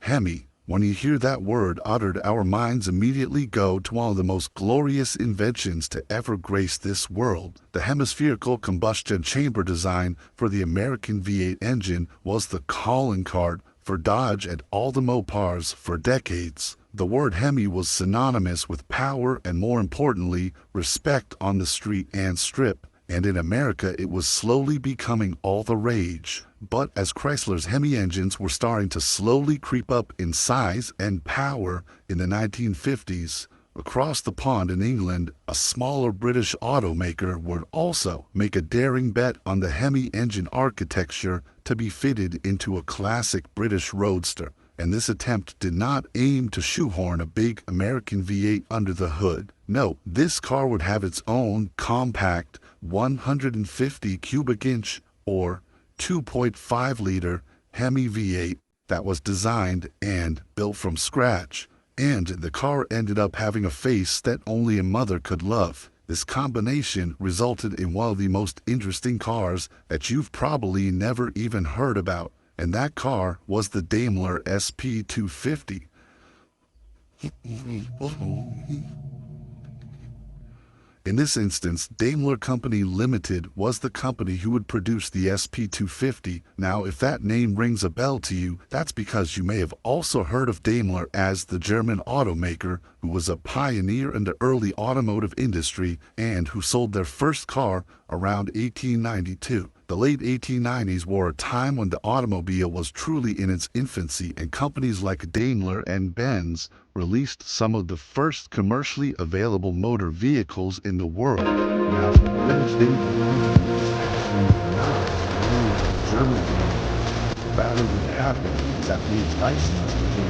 Hemi. When you hear that word uttered, our minds immediately go to one of the most glorious inventions to ever grace this world. The hemispherical combustion chamber design for the American V8 engine was the calling card for Dodge and all the Mopars for decades. The word Hemi was synonymous with power and, more importantly, respect on the street and strip, and in America it was slowly becoming all the rage. But as Chrysler's Hemi engines were starting to slowly creep up in size and power in the 1950s, across the pond in England, a smaller British automaker would also make a daring bet on the Hemi engine architecture to be fitted into a classic British Roadster. And this attempt did not aim to shoehorn a big American V8 under the hood. No, this car would have its own compact 150 cubic inch or 2.5-liter Hemi V8 that was designed and built from scratch. And the car ended up having a face that only a mother could love. This combination resulted in one of the most interesting cars that you've probably never even heard about. And that car was the Daimler SP250. In this instance, Daimler Company Limited was the company who would produce the SP250. Now, if that name rings a bell to you, that's because you may have also heard of Daimler as the German automaker who was a pioneer in the early automotive industry and who sold their first car around 1892. The late 1890s were a time when the automobile was truly in its infancy, and companies like Daimler and Benz released some of the first commercially available motor vehicles in the world. Now, Germany, battle would happen, that means license to the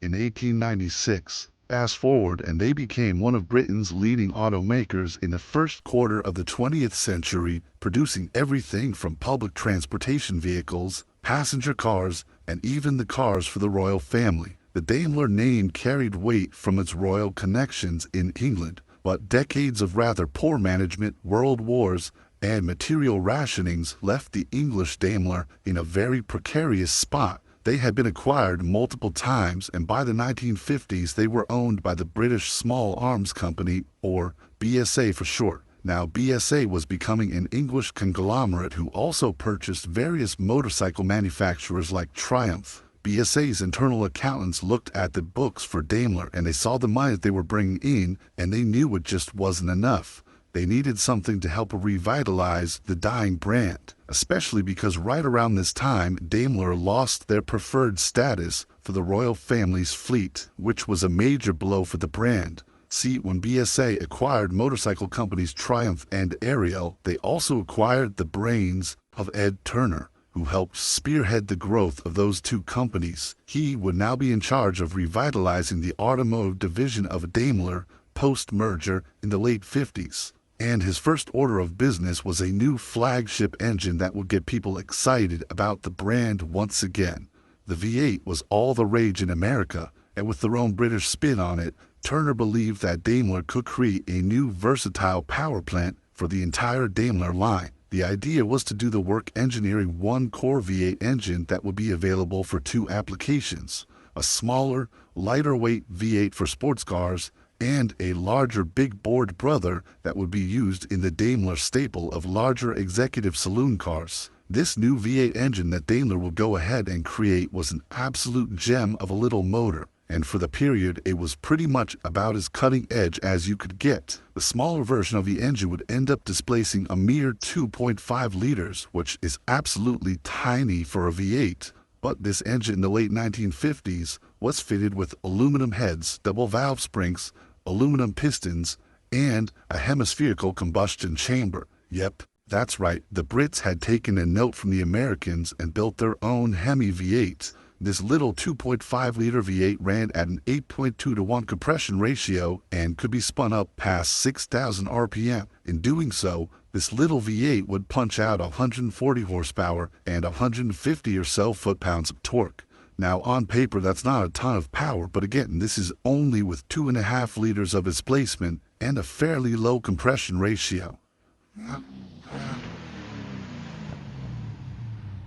in 1896. Fast forward, and they became one of Britain's leading automakers in the first quarter of the 20th century, producing everything from public transportation vehicles, passenger cars, and even the cars for the royal family. The Daimler name carried weight from its royal connections in England, but decades of rather poor management, world wars, and material rationings left the English Daimler in a very precarious spot. They had been acquired multiple times, and by the 1950s they were owned by the British Small Arms Company, or BSA for short. Now, BSA was becoming an English conglomerate who also purchased various motorcycle manufacturers like Triumph. BSA's internal accountants looked at the books for Daimler and they saw the money that they were bringing in, and they knew it just wasn't enough. They needed something to help revitalize the dying brand, especially because right around this time, Daimler lost their preferred status for the royal family's fleet, which was a major blow for the brand. See, when BSA acquired motorcycle companies Triumph and Ariel, they also acquired the brains of Ed Turner, who helped spearhead the growth of those two companies. He would now be in charge of revitalizing the automotive division of Daimler post-merger in the late 50s. And his first order of business was a new flagship engine that would get people excited about the brand once again. The V8 was all the rage in America, and with their own British spin on it, Turner believed that Daimler could create a new versatile power plant for the entire Daimler line. The idea was to do the work engineering one core V8 engine that would be available for two applications: a smaller, lighter weight V8 for sports cars, and a larger big bored brother that would be used in the Daimler staple of larger executive saloon cars. This new V8 engine that Daimler would go ahead and create was an absolute gem of a little motor, and for the period it was pretty much about as cutting edge as you could get. The smaller version of the engine would end up displacing a mere 2.5 liters, which is absolutely tiny for a V8. But this engine in the late 1950s was fitted with aluminum heads, double valve springs, aluminum pistons, and a hemispherical combustion chamber. Yep, that's right, the Brits had taken a note from the Americans and built their own Hemi V8. This little 2.5-liter V8 ran at an 8.2-to-1 compression ratio and could be spun up past 6,000 RPM. In doing so, this little V8 would punch out 140 horsepower and 150 or so foot-pounds of torque. Now, on paper, that's not a ton of power, but again, this is only with 2.5 liters of displacement and a fairly low compression ratio.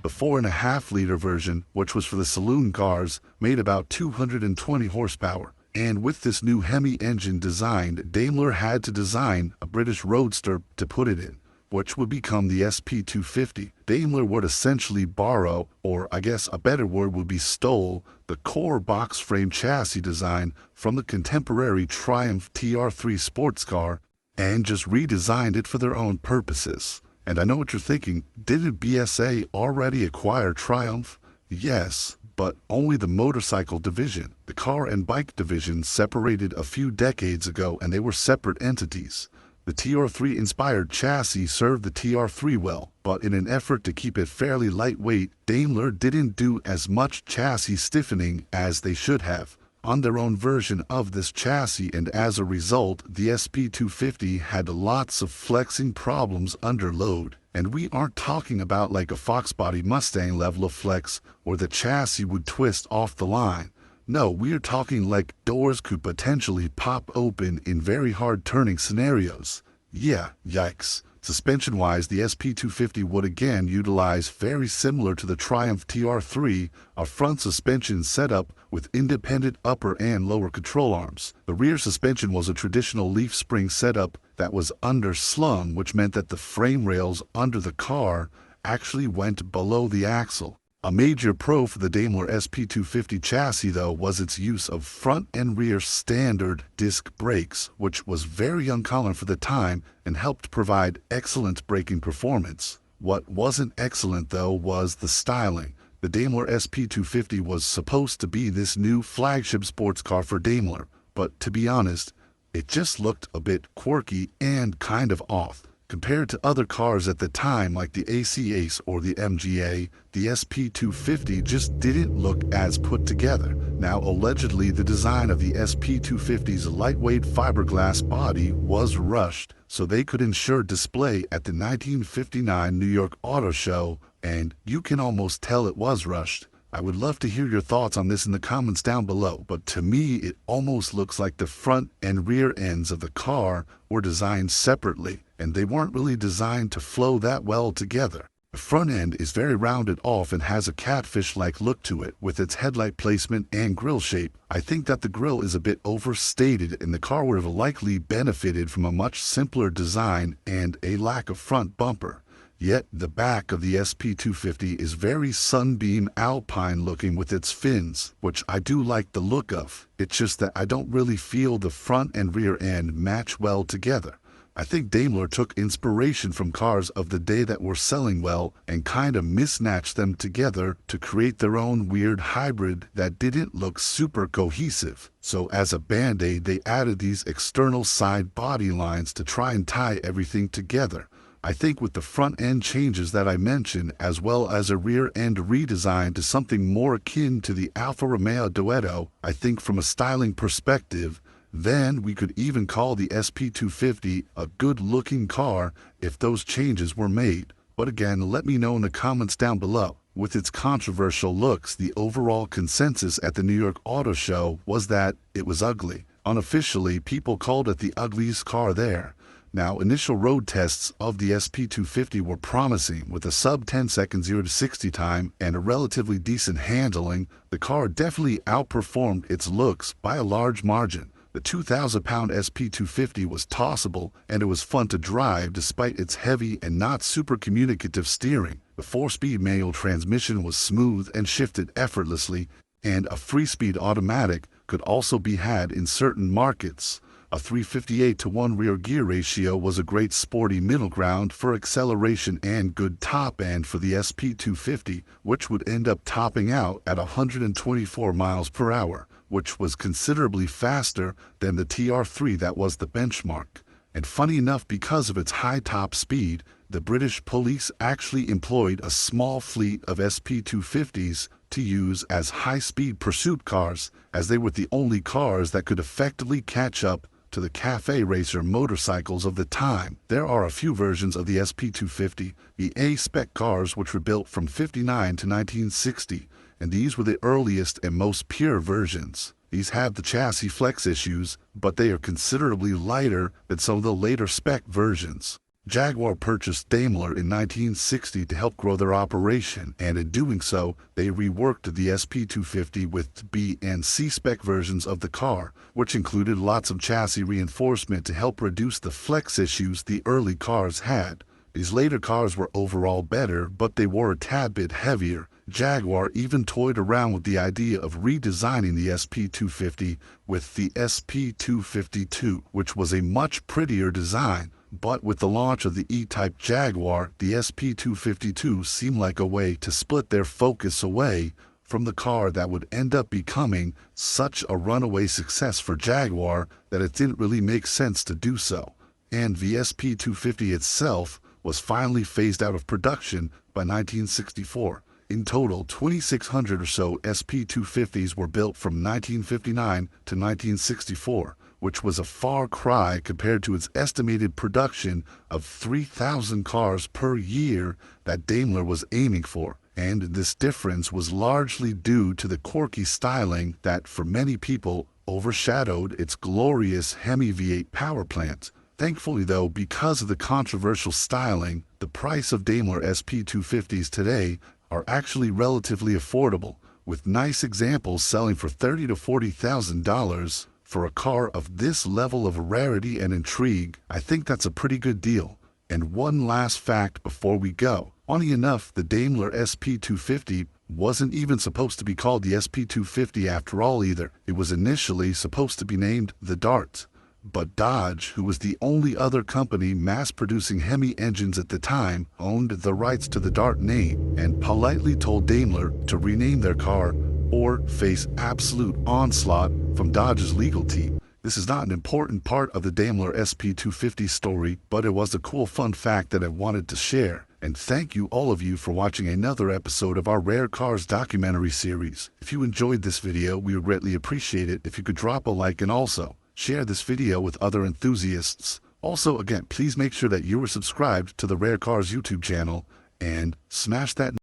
The 4.5-liter version, which was for the saloon cars, made about 220 horsepower. And with this new Hemi engine designed, Daimler had to design a British Roadster to put it in, which would become the SP250. Daimler would essentially borrow, or I guess a better word would be stole, the core box frame chassis design from the contemporary Triumph TR3 sports car and just redesigned it for their own purposes. And I know what you're thinking, didn't BSA already acquire Triumph? Yes, but only the motorcycle division. The car and bike division separated a few decades ago and they were separate entities. The TR3 inspired chassis served the TR3 well, but in an effort to keep it fairly lightweight, Daimler didn't do as much chassis stiffening as they should have on their own version of this chassis, and as a result, the SP250 had lots of flexing problems under load. And we aren't talking about like a Fox Body Mustang level of flex where the chassis would twist off the line. No, we're talking like doors could potentially pop open in very hard turning scenarios. Yeah, yikes. Suspension-wise, the SP250 would again utilize very similar to the Triumph TR3, a front suspension setup with independent upper and lower control arms. The rear suspension was a traditional leaf spring setup that was underslung, which meant that the frame rails under the car actually went below the axle. A major pro for the Daimler SP250 chassis, though, was its use of front and rear standard disc brakes, which was very uncommon for the time and helped provide excellent braking performance. What wasn't excellent, though, was the styling. The Daimler SP250 was supposed to be this new flagship sports car for Daimler, but to be honest, it just looked a bit quirky and kind of off. Compared to other cars at the time like the AC Ace or the MGA, the SP250 just didn't look as put together. Now, allegedly, the design of the SP250's lightweight fiberglass body was rushed so they could ensure display at the 1959 New York Auto Show, and you can almost tell it was rushed. I would love to hear your thoughts on this in the comments down below, but to me it almost looks like the front and rear ends of the car were designed separately, and they weren't really designed to flow that well together. The front end is very rounded off and has a catfish-like look to it with its headlight placement and grille shape. I think that the grille is a bit overstated and the car would have likely benefited from a much simpler design and a lack of front bumper. Yet the back of the SP250 is very Sunbeam Alpine looking with its fins, which I do like the look of. It's just that I don't really feel the front and rear end match well together. I think Daimler took inspiration from cars of the day that were selling well and kind of mismatched them together to create their own weird hybrid that didn't look super cohesive. So as a band-aid, they added these external side body lines to try and tie everything together. I think with the front end changes that I mentioned, as well as a rear end redesign to something more akin to the Alfa Romeo Duetto, I think from a styling perspective, then we could even call the SP250 a good-looking car if those changes were made. But again, let me know in the comments down below. With its controversial looks, the overall consensus at the New York Auto Show was that it was ugly. Unofficially, people called it the ugliest car there. Now, initial road tests of the SP250 were promising. With a sub 10-second 0 to 60 time and a relatively decent handling, the car definitely outperformed its looks by a large margin. The 2,000-pound SP250 was tossable and it was fun to drive despite its heavy and not super communicative steering. The 4-speed manual transmission was smooth and shifted effortlessly, and a 3-speed automatic could also be had in certain markets. A 358-to-1 rear gear ratio was a great sporty middle ground for acceleration and good top end for the SP250, which would end up topping out at 124 miles per hour, which was considerably faster than the TR3 that was the benchmark. And funny enough, because of its high top speed, the British police actually employed a small fleet of SP250s to use as high-speed pursuit cars, as they were the only cars that could effectively catch up to the cafe racer motorcycles of the time. There are a few versions of the SP250, the A-spec cars, which were built from 59 to 1960, and these were the earliest and most pure versions. These have the chassis flex issues, but they are considerably lighter than some of the later spec versions. Jaguar purchased Daimler in 1960 to help grow their operation, and in doing so, they reworked the SP250 with B and C spec versions of the car, which included lots of chassis reinforcement to help reduce the flex issues the early cars had. These later cars were overall better, but they were a tad bit heavier. Jaguar even toyed around with the idea of redesigning the SP250 with the SP252, which was a much prettier design. But with the launch of the E-Type Jaguar, the SP252 seemed like a way to split their focus away from the car that would end up becoming such a runaway success for Jaguar that it didn't really make sense to do so. And the SP250 itself was finally phased out of production by 1964. In total, 2,600 or so SP250s were built from 1959 to 1964, which was a far cry compared to its estimated production of 3,000 cars per year that Daimler was aiming for. And this difference was largely due to the quirky styling that, for many people, overshadowed its glorious Hemi V8 power plant. Thankfully, though, because of the controversial styling, the price of Daimler SP250s today are actually relatively affordable, with nice examples selling for $30,000 to $40,000. For a car of this level of rarity and intrigue, I think that's a pretty good deal. And one last fact before we go. Funny enough, the Daimler SP250 wasn't even supposed to be called the SP250 after all either. It was initially supposed to be named the Dart. But Dodge, who was the only other company mass-producing Hemi engines at the time, owned the rights to the Dart name and politely told Daimler to rename their car or face absolute onslaught from Dodge's legal team. This is not an important part of the Daimler SP250 story, but it was a cool fun fact that I wanted to share. And thank you all of you for watching another episode of our Rare Cars documentary series. If you enjoyed this video, we would greatly appreciate it if you could drop a like and also share this video with other enthusiasts. Also, again, please make sure that you are subscribed to the Rare Cars YouTube channel and smash that